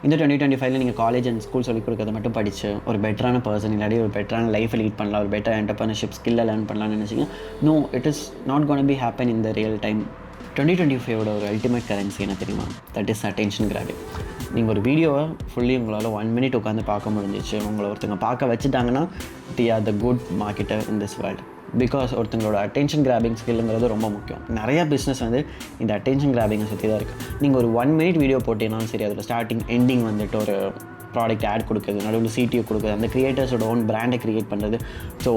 இந்த 2025 நீங்கள் college and school சொல்லிக் கொடுக்கறத மட்டும் படித்து ஒரு பெட்டரான பர்சன் இல்லாட்டி ஒரு பெட்டரான லைஃப்பை லீட் பண்ணலாம், ஒரு பெட்டர் என்டர்பிரினர்ஷிப் ஸ்கில்லை லேர்ன் பண்ணலாம்னு நினச்சிங்கன்னா no, it is not gonna be happen in the real time. 2025 ஒரு அல்டிமேட் கரன்சி என்ன தெரியுமா? That is attention grabbing. நீங்கள் ஒரு வீடியோவை ஃபுல்லி உங்களால் 1 minute உட்காந்து பார்க்க முடிஞ்சிச்சு, உங்களை ஒருத்தங்க பார்க்க வச்சுட்டாங்கன்னா they are the good marketer in this world. Because ஒருத்தங்களோட அட்டென்ஷன் கிராபிங் ஸ்கில்லுங்கிறது ரொம்ப முக்கியம். நிறையா பிஸ்னஸ் வந்து இந்த அட்டென்ஷன் கிராபிங்கை சுற்றி தான் இருக்குது. நீங்கள் ஒரு 1 minute வீடியோ போட்டீங்கன்னாலும் சரி, அதில் ஸ்டார்டிங் எண்டிங் வந்துட்டு ஒரு ப்ராடக்ட் ஆட் கொடுக்குறது, நடுவில் சிடிஓ கொடுக்குறது, அந்த க்ரியேட்டர்ஸோட ஓன் பிராண்டை க்ரியேட் பண்ணுறது. ஸோ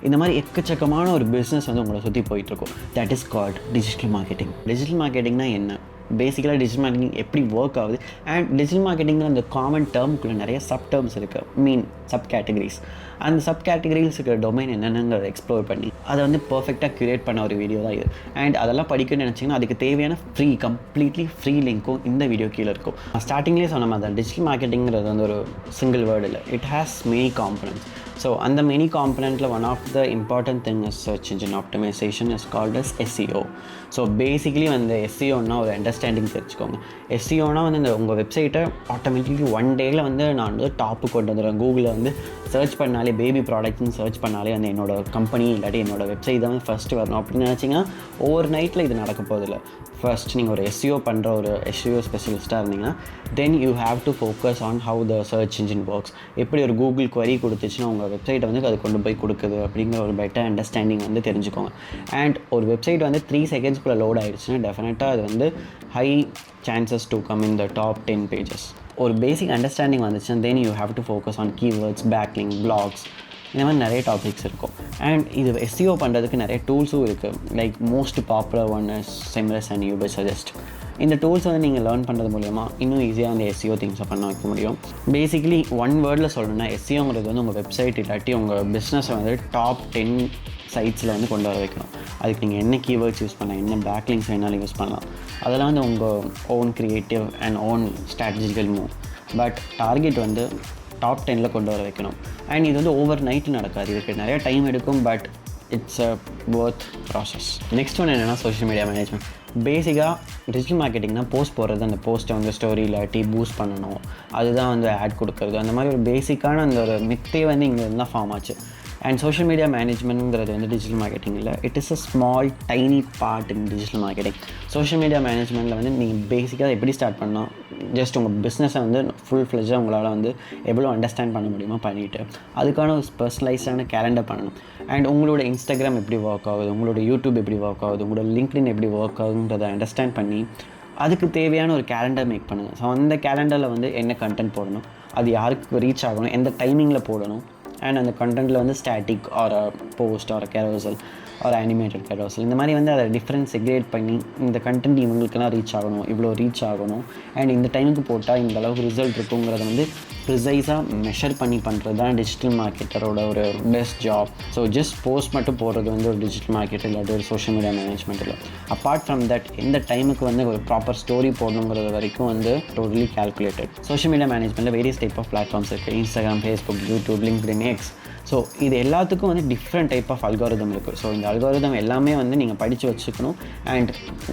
இந்த மாதிரி எக்கச்சக்கமான ஒரு பிஸ்னஸ் வந்து உங்களை சுற்றி போயிட்டுருக்கும். That is called digital marketing. Digital மார்க்கெட்டிங்னா என்ன? பேசிக்கலாக டிஜிட்டல் மார்க்கெட்டிங் எப்படி ஒர்க் ஆகுது, அண்ட் டிஜிட்டல் மார்க்கெட்டிங்கில் அந்த காமன் டேர்முக்குள்ளே நிறைய சப் டேர்ம்ஸ் இருக்குது, சப் கேட்டகரிஸ். அந்த சப் கேட்டகரிஸுக்கு டொமைன் என்னென்னங்கிறத எக்ஸ்ப்ளோர் பண்ணி அதை வந்து பர்ஃபெக்டாக க்ரியேட் பண்ண ஒரு வீடியோ தான் இது. அண்ட் அதெல்லாம் படிக்கணும்னு நினச்சிங்கன்னா அதுக்கு தேவையான கம்ப்ளீட்லி ஃப்ரீ லிங்க்கும் இந்த வீடியோ கீழே இருக்கும். ஸ்டார்டிங்லேயே சொன்ன மாதிரி தான் டிஜிட்டல் மார்க்கெட்டிங்கிறது வந்து ஒரு சிங்கிள் வேர்டு இல்லை, it has many components. So அந்த மெனி காம்பனண்ட்டில் one of the important thing is search engine optimization is called as SEO. So basically வந்து SEOன்னா ஒரு அண்டர்ஸ்டாண்டிங் தெரிஞ்சுக்கோங்க. SEOனா வந்து இந்த உங்கள் வெப்சைட்டை ஆட்டோமேட்டிக்லி 1 dayல வந்து நான் வந்து டாப்பு கொண்டு வந்துடுவேன். கூகுளில் வந்து சர்ச் பண்ணாலே பேபி ப்ராடக்ட்ஸ்னு சர்ச் பண்ணாலே வந்து என்னோட கம்பெனி இல்லாட்டி என்னோடய வெப்சைட் தான் வந்து ஃபஸ்ட்டு வரணும் அப்படின்னு நினச்சிங்கன்னா ஓவர் நைட்டில் இது நடக்க போதில்லை. ஃபர்ஸ்ட் நீங்கள் ஒரு SEO பண்ணுற ஒரு SEO ஸ்பெஷலிஸ்ட்டாக இருந்தீங்கன்னா தென் you have to focus on how the church engine works. எப்படி ஒரு கூகுள் query கொடுத்துச்சுன்னா உங்கள் வெப்சைட்டை வந்து அது கொண்டு போய் கொடுக்குது அப்படிங்கிற ஒரு பெட்டர் அண்டர்ஸ்டாண்டிங் வந்து தெரிஞ்சுக்கோங்க. அண்ட் ஒரு வெப்சைட் வந்து 3 secondsக்குள்ளே லோட் ஆகிடுச்சுன்னா டெஃபினட்டாக அது வந்து high chances to come in the top 10 pages. ஒரு பேசிக் அண்டர்ஸ்டாண்டிங் வந்துச்சுன்னா then you have to focus on keywords, backlink, blogs, இந்த மாதிரி நிறைய டாபிக்ஸ் இருக்கும். அண்ட் இது SEO பண்ணுறதுக்கு நிறைய டூல்ஸும் இருக்குது. Like most popular one is Semrush and Ubersuggest. இந்த டூல்ஸ் வந்து நீங்கள் லேர்ன் பண்ணுறது மூலமா இன்னும் ஈஸியாக அந்த SEO திங்ஸை பண்ண வைக்க முடியும். பேசிக்கலி 1 wordல சொல்லணும்னா SEOங்கிறது வந்து உங்கள் வெப்சைட் இல்லாட்டி உங்கள் பிஸ்னஸை வந்து டாப் 10 சைட்ஸில் வந்து கொண்டு வர வைக்கணும். அதுக்கு நீங்கள் என்ன கீவேர்ட்ஸ் யூஸ் பண்ணலாம், என்ன பேக்லிங்ஸ் வேணாலும் யூஸ் பண்ணலாம். அதெல்லாம் வந்து உங்கள் own creative and own strategical move. But target வந்து டாப் 10ல் கொண்டு வர வைக்கணும். அண்ட் இது வந்து ஓவர் நைட்டில் நடக்காது, இதுக்கு நிறையா டைம் எடுக்கும். But it's a worth process. Next ஒன்று என்னென்னா சோஷியல் மீடியா மேனேஜ்மெண்ட். பேசிக்காக டிஜிட்டல் மார்க்கெட்டிங்னா போஸ்ட் போடுறது, அந்த போஸ்ட்டை வந்து ஸ்டோரி இல்லாட்டி பூஸ்ட் பண்ணணும், அதுதான் வந்து ஆட் கொடுக்குறது, அந்த மாதிரி ஒரு பேசிக்கான அந்த ஒரு மித்தே வந்து இங்கே இருந்தால் ஃபார்ம் ஆச்சு. அண்ட் சோஷியல் மீடியா மேனேஜ்மெண்ட்ங்கிறது வந்து டிஜிட்டல் மார்க்கெட்டிங் இல்லை, it is a small tiny part in digital marketing. Social media மேனேஜ்மெண்ட்டில் வந்து நீங்கள் பேசிக்காக எப்படி ஸ்டார்ட் பண்ணால் ஜஸ்ட் உங்கள் பிஸ்னஸை வந்து ஃபுல் ஃப்ளெஜ்ஜாக உங்களால் வந்து எவ்வளோ அண்டர்ஸ்டாண்ட் பண்ண முடியுமோ பண்ணிவிட்டு அதுக்கான ஒரு பர்சனலைஸ்டான கேலண்டர் பண்ணணும். அண்ட் உங்களோட இன்ஸ்டாகிராம் எப்படி ஒர்க் ஆகுது, உங்களோட யூடியூப் எப்படி ஒர்க் ஆகுது, உங்களோட லிங்க்டின் எப்படி ஒர்க் ஆகுன்றதை அண்டர்ஸ்டாண்ட் பண்ணி அதுக்கு தேவையான ஒரு கேலண்டர் மேக் பண்ணுங்கள். ஸோ அந்த கேலண்டரில் வந்து என்ன கண்டென்ட் போடணும், அது யாருக்கு ரீச் ஆகணும், எந்த டைமிங்கில் போடணும், அண்ட் அந்த கண்டென்ட்டில் வந்து static or post or carousel or animated carousel, இந்த மாதிரி வந்து அதை டிஃப்ரெண்ட் செக்ரேட் பண்ணி இந்த கண்டென்ட் இவங்களுக்கெல்லாம் ரீச் ஆகணும், இவ்வளோ ரீச் ஆகணும், அண்ட் இந்த டைமுக்கு போட்டால் இந்த அளவுக்கு ரிசல்ட் இருக்குங்கிறத வந்து ப்ரிசைஸாக மெஷர் பண்ணி பண்ணுறது தான் டிஜிட்டல் மார்க்கெட்டரோட ஒரு best job. So just post மட்டும் போடுறது வந்து ஒரு டிஜிட்டல் மார்க்கெட் இல்லாட்டி ஒரு சோஷியல் மீடியா மேனேஜ்மெண்ட் இல்லை. அப்பார்ட் ஃப்ரம் தட் எந்த டைமுக்கு வந்து ஒரு ப்ராப்பர் ஸ்டோரி போடணுங்கிறது வரைக்கும் வந்து டோட்டலி கால்குலேட்டட். சோஷியல் மீடியா மேனேஜ்மெண்ட்டில் வேரியஸ் டைப் ஆஃப் பிளாட்ஃபார்ம்ஸ் இருக்குது. Instagram, Facebook, YouTube, LinkedIn, X. So இது எல்லாத்துக்கும் வந்து டிஃப்ரெண்ட் டைப் ஆஃப் அல்காரிதம் இருக்குது. ஸோ இந்த அல்காரிதம் எல்லாமே வந்து நீங்கள் படித்து வச்சுக்கணும். அண்ட்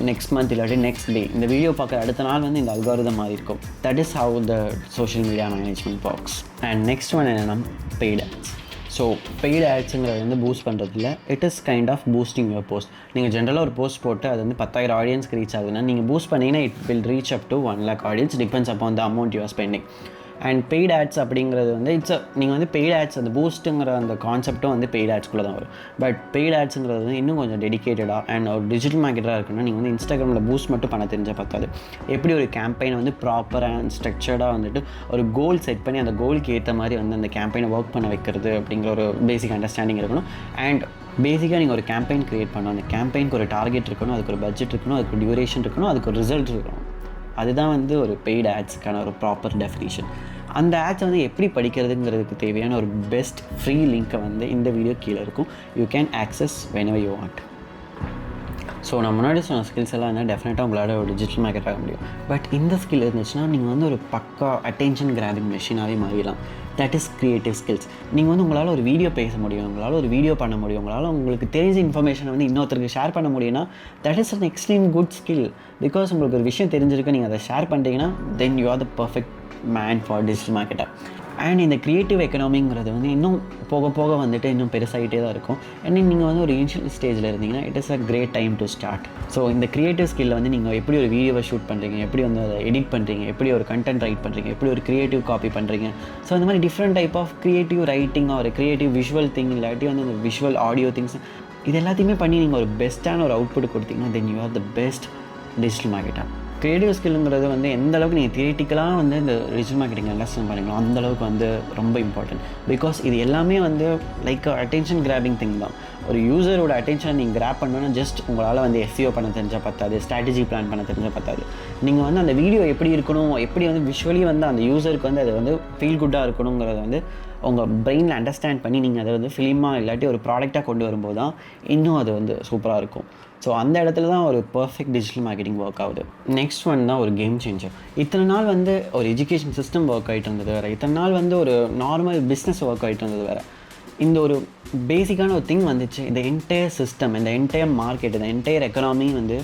நெக்ஸ்ட் மந்த் இல்லாட்டி நெக்ஸ்ட் டே இந்த வீடியோ பார்க்குற அடுத்த நாள் வந்து இந்த அல்காரிதம் மாதிரி இருக்கும். That is how the social media management works. And next one என்னென்னா பெய்ட் ஆட்ஸ். ஸோ பெய்டு ஆட்ஸுங்கிறது வந்து பூஸ்ட் பண்ணுறதில்ல, it is kind of boosting your post. நீங்கள் ஜென்ரலாக ஒரு போஸ்ட் போட்டு அது வந்து 10,000 ஆடியன்ஸ்க்கு ரீச் ஆகுதுன்னா நீங்கள் பூஸ்ட் பண்ணிங்கன்னா it will reach up to 1 lakh audience, depends upon the amount you are spending. And paid ads அப்படிங்கிறது வந்து நீங்கள் வந்து பெய்ட் ஆட்ஸ் அந்த பூஸ்ட்டுங்கிற அந்த கான்செப்ட்டும் வந்து பெய்ட் ஆட்ஸ்குள்ளே தான் வரும். பட் பெய்ட் ஆட்ஸுங்கிறது வந்து இன்னும் கொஞ்சம் டெடிக்கேட்டடாக அண்ட் ஒரு டிஜிட்டல் மார்க்கெட்டாக இருக்குன்னா நீங்கள் வந்து இன்ஸ்டாகிராமில் பூஸ்ட் மட்டும் பண்ண தெரிஞ்சால் பத்தாது. எப்படி ஒரு கேம்பெயினை வந்து ப்ராப்பர் அண்ட் ஸ்ட்ரக்சர்டாக வந்துட்டு ஒரு கோல் செட் பண்ணி அந்த கோலுக்கு ஏற்ற மாதிரி வந்து அந்த கேம்பெயினை ஒர்க் பண்ண வைக்கிறது அப்படிங்கிற ஒரு பேசிக் அண்டர்ஸ்டாண்டிங் இருக்கணும். அண்ட் பேசிக்காக நீங்கள் ஒரு கேம்பெயின் க்ரியேட் பண்ணணும், அந்த கேம்பெயினுக்கு ஒரு டார்கெட் இருக்கணும், அதுக்கு ஒரு பட்ஜெட் இருக்கணும், அதுக்கு ஒரு டியூரேஷன் இருக்கணும், அதுக்கு ஒரு ரிசல்ட் இருக்கணும். அதுதான் வந்து ஒரு பெய்டு ஆட்ஸுக்கான ஒரு ப்ராப்பர் டெஃபினிஷன். அந்த ஆட்ஸை வந்து எப்படி படிக்கிறதுங்கிறதுக்கு தேவையான ஒரு பெஸ்ட் ஃப்ரீ லிங்க்கை வந்து இந்த வீடியோ கீழே இருக்கும். You can access whenever you want. So நான் முன்னாடி சொன்ன ஸ்கில்ஸ் எல்லாம் இருந்தால் டெஃபினட்டாக உங்களால் ஒரு டிஜிட்டல் மார்க்கெட் ஆக முடியும். பட் இந்த ஸ்கில் இருந்துச்சுன்னா நீங்கள் வந்து ஒரு பக்கா அட்டென்ஷன் கிராபிங் மெஷினாகவே மாறிடலாம். That is creative skills. நீங்கள் வந்து உங்களால் ஒரு வீடியோ பேச முடியும், உங்களால் ஒரு வீடியோ பண்ண முடியும், உங்களால் உங்களுக்கு தெரிஞ்ச இன்ஃபர்மேஷனை வந்து இன்னொருத்தருக்கு ஷேர் பண்ண முடியும்னா that is an extreme good skill. Because உங்களுக்கு ஒரு விஷயம் தெரிஞ்சிருக்கு, நீங்கள் அதை ஷேர் பண்ணிட்டீங்கன்னா தென் you are the perfect man for digital marketer. And இந்த க்ரியேட்டிவ் எக்கனாமிங்கிறது வந்து இன்னும் போக போக வந்துட்டு இன்னும் பெருசாகிட்டே தான் இருக்கும். அண்ட் நீங்கள் வந்து ஒரு இனிஷியல் ஸ்டேஜில் இருந்தீங்கன்னா it is a great time to start. So இந்த க்ரியேட்டிவ் ஸ்கில்லை வந்து நீங்கள் எப்படி ஒரு வீடியோவை ஷூட் பண்ணுறீங்க, எப்படி வந்து அதை எடிட் பண்ணுறீங்க, எப்படி ஒரு கண்டென்ட் ரைட் பண்ணுறீங்க, எப்படி ஒரு க்ரியேட்டிவ் காப்பி பண்ணுறீங்க, ஸோ இந்த மாதிரி different type of creative writing ஒரு க்ரியேட்டிவ் விஷுவல் திங் இல்லாட்டி வந்து அந்த விஷுவல் ஆடியோ திங்ஸ் இது எல்லாத்தையுமே பண்ணி நீங்கள் ஒரு பெஸ்ட்டான ஒரு அவுட்புட் கொடுத்தீங்கன்னா then you are the best digital marketer. Creative ஸ்கில்லுங்கிறது வந்து எந்த அளவுக்கு நீங்கள் தியரிட்டிக்கலாக வந்து இந்த டிஜிட்டல் மார்க்கெட்டிங் அண்டர்ஸ்டாண்ட் பண்ணிங்களோ அந்தளவுக்கு வந்து ரொம்ப இம்பார்ட்டன்ட். பிகாஸ் இது எல்லாமே வந்து லைக் அட்டென்ஷன் கிராபிங் திங் தான். ஒரு யூசரோட அட்டென்ஷனை நீங்கள் கிராப் பண்ணணும்னா ஜஸ்ட் உங்களால் வந்து எஸ்இஓ பண்ண தெரிஞ்சால் பத்தாது, ஸ்ட்ராட்டஜி பிளான் பண்ண தெரிஞ்சால் பத்தாது. நீங்கள் வந்து அந்த வீடியோ எப்படி இருக்கணும், எப்படி வந்து விஷுவலி வந்து அந்த யூசருக்கு வந்து அது வந்து ஃபீல் குட்டாக இருக்கணுங்கிறத வந்து உங்கள் பிரெயினில் அண்டர்ஸ்டாண்ட் பண்ணி நீங்கள் அதை வந்து ஃபிலிமாக இல்லாட்டி ஒரு ப்ராடக்டாக கொண்டு வரும்போது தான் இன்னும் அது வந்து சூப்பராக இருக்கும். ஸோ அந்த இடத்துல தான் ஒரு பர்ஃபெக்ட் டிஜிட்டல் மார்க்கெட்டிங் ஒர்க் ஆகுது. நெக்ஸ்ட் ஒன் தான் ஒரு கேம் சேஞ்சர். இத்தனை நாள் வந்து ஒரு எஜுகேஷன் சிஸ்டம் ஒர்க் ஆகிட்டு இருந்தது வேறு, இத்தனை நாள் வந்து ஒரு நார்மல் பிஸ்னஸ் ஒர்க் ஆகிட்டு இருந்தது வேறு. இந்த ஒரு பேசிக்கான ஒரு திங் வந்துச்சு. இந்த என்டையர் சிஸ்டம், இந்த என்டையர் மார்க்கெட், இந்த என்டையர் எக்கனாமி வந்து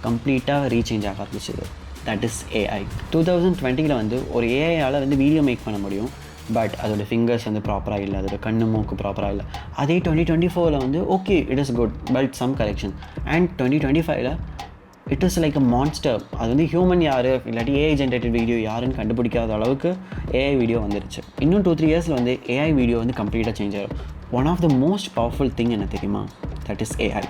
கம்ப்ளீட்டாக ரீசேஞ்ச் ஆக ஆரம்பிச்சிது. That is AI. 2020 வந்து ஒரு ஏஐயால் வந்து வீடியோ மேக் பண்ண முடியும். பட் அதோடய ஃபிங்கர்ஸ் வந்து ப்ராப்பராக இல்லை, அதோட கண்ணு மூக்கு ப்ராப்பராக இல்லை. அதே 2024 வந்து okay it is good but some correction. And 2025 it is like a monster. அது வந்து ஹியூமன் யார் இல்லாட்டி ஏஐ ஜென்ரேட்டட் வீடியோ யாருன்னு கண்டுபிடிக்காத அளவுக்கு ஏஐ வீடியோ வந்துருச்சு. இன்னும் 2-3 இயர்ஸில் வந்து ஏஐ வீடியோ வந்து கம்ப்ளீட்டாக சேஞ்ச் ஆகும். One of the most powerful thing என்ன தெரியுமா? That is AI.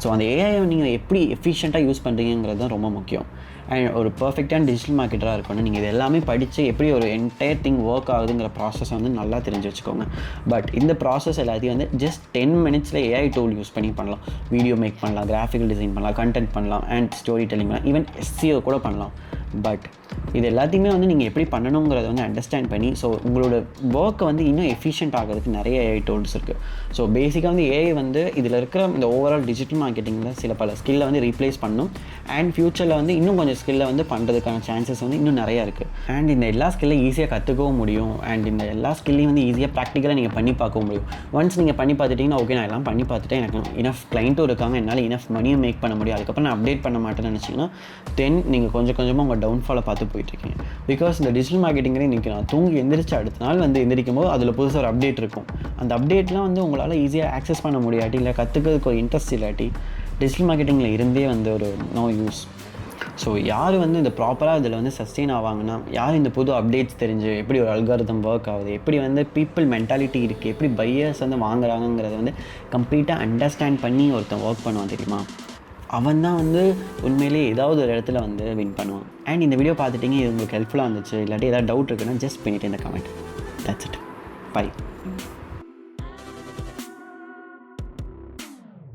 ஸோ அந்த ஏஐயை நீங்கள் எப்படி எஃபிஷியண்ட்டாக யூஸ் பண்ணுறீங்கிறது தான் ரொம்ப முக்கியம். அண்ட் ஒரு பர்ஃபெக்டான டிஜிட்டல் மார்க்கெட்டராக இருக்கணும். நீங்கள் இது எல்லாமே படித்து எப்படி ஒரு என்டையர் திங் ஒர்க் ஆகுதுங்கிற ப்ராசஸ் வந்து நல்லா தெரிஞ்சு வச்சுக்கோங்க. பட் இந்த ப்ராசஸ் எல்லாத்தையும் வந்து ஜஸ்ட் 10 minutesல ஏஐ டூல் யூஸ் பண்ணி பண்ணலாம். வீடியோ மேக் பண்ணலாம், கிராஃபிக்கல் டிசைன் பண்ணலாம், கண்டென்ட் பண்ணலாம், அண்ட் ஸ்டோரி டெல்லிங் பண்ணலாம், ஈவன் எஸ்சிஓ கூட பண்ணலாம். பட் இது எல்லாத்தையுமே வந்து நீங்கள் எப்படி பண்ணணுங்கிறத வந்து அண்டர்ஸ்டாண்ட் பண்ணி ஸோ உங்களோட ஒர்க்கை வந்து இன்னும் எஃபிஷியன்ட் ஆகிறதுக்கு நிறைய ஏஐ டூல்ஸ் இருக்குது. ஸோ பேசிக்காக வந்து ஏஐ வந்து இதில் இருக்கிற இந்த ஓவரால் டிஜிட்டல் மார்க்கெட்டிங்கில் சில பல ஸ்கில்லை வந்து ரீப்ளேஸ் பண்ணணும். அண்ட் ஃப்யூச்சரில் வந்து இன்னும் கொஞ்சம் ஸ்கில்லை வந்து பண்ணுறதுக்கான சான்சஸ் வந்து இன்னும் நிறையா இருக்குது. அண்ட் இந்த எல்லா ஸ்கில்லை ஈஸியாக கற்றுக்கவும் முடியும். அண்ட் இந்த எல்லா ஸ்கில்லையும் வந்து ஈஸியாக ப்ராக்டிக்கலாக நீங்கள் பண்ணி பார்க்கவும் முடியும். ஒன்ஸ் நீங்கள் பண்ணி பார்த்துட்டிங்கன்னா ஓகே நான் எல்லாம் பண்ணி பார்த்துட்டேன், எனக்கு இனஃப் கிளைண்ட்டும் இருக்காங்க, என்னால் இனஃப் மணியும் மேக் பண்ண முடியும், அதுக்கப்புறம் நான் அப்டேட் பண்ண மாட்டேன்னு நினச்சிங்கன்னா தென் நீங்கள் கொஞ்சம் கொஞ்சமாக உங்கள் டவுன்ஃபாலை பார்த்து போயிட்டுருக்கீங்க. பிகாஸ் இந்த டிஜிட்டல் மார்க்கெட்டிங்கிறே இன்றைக்கி நான் தூங்கி எந்திரிச்சு அடுத்த நாள் வந்து எந்திரிக்கும் போது அதில் புதுசாக ஒரு அப்டேட் இருக்கும். அந்த அப்டேட்லாம் வந்து உங்களால் ஈஸியாக ஆக்சஸ் பண்ண முடியாட்டி இல்லை கற்றுக்கிறதுக்கு ஒரு இன்ட்ரெஸ்ட் இல்லாட்டி டிஜிட்டல் மார்க்கெட்டிங்கில் இருந்தே வந்து ஒரு நோ யூஸ். ஸோ யார் வந்து இந்த ப்ராப்பராக இதில் வந்து சஸ்டெயின் ஆவாங்கன்னா, யார் இந்த புது அப்டேட்ஸ் தெரிஞ்சு எப்படி ஒரு அல்காரிதம் ஒர்க் ஆகுது, எப்படி வந்து பீப்புள் மென்டாலிட்டி இருக்குது, எப்படி பையர்ஸ் வந்து வாங்குறாங்கிறத வந்து கம்ப்ளீட்டாக அண்டர்ஸ்டாண்ட் பண்ணி ஒருத்தன் ஒர்க் பண்ணுவான் தெரியுமா, அவன் தான் வந்து உண்மையிலேயே ஏதாவது ஒரு இடத்துல வந்து வின் பண்ணுவான். அண்ட் இந்த வீடியோ பார்த்துட்டிங்க, இது உங்களுக்கு ஹெல்ப்ஃபுல்லாக இருந்துச்சு இல்லாட்டி ஏதாவது டவுட் இருக்குன்னா ஜஸ்ட் பண்ணிவிட்டு இந்த கமெண்ட். That's it. பை.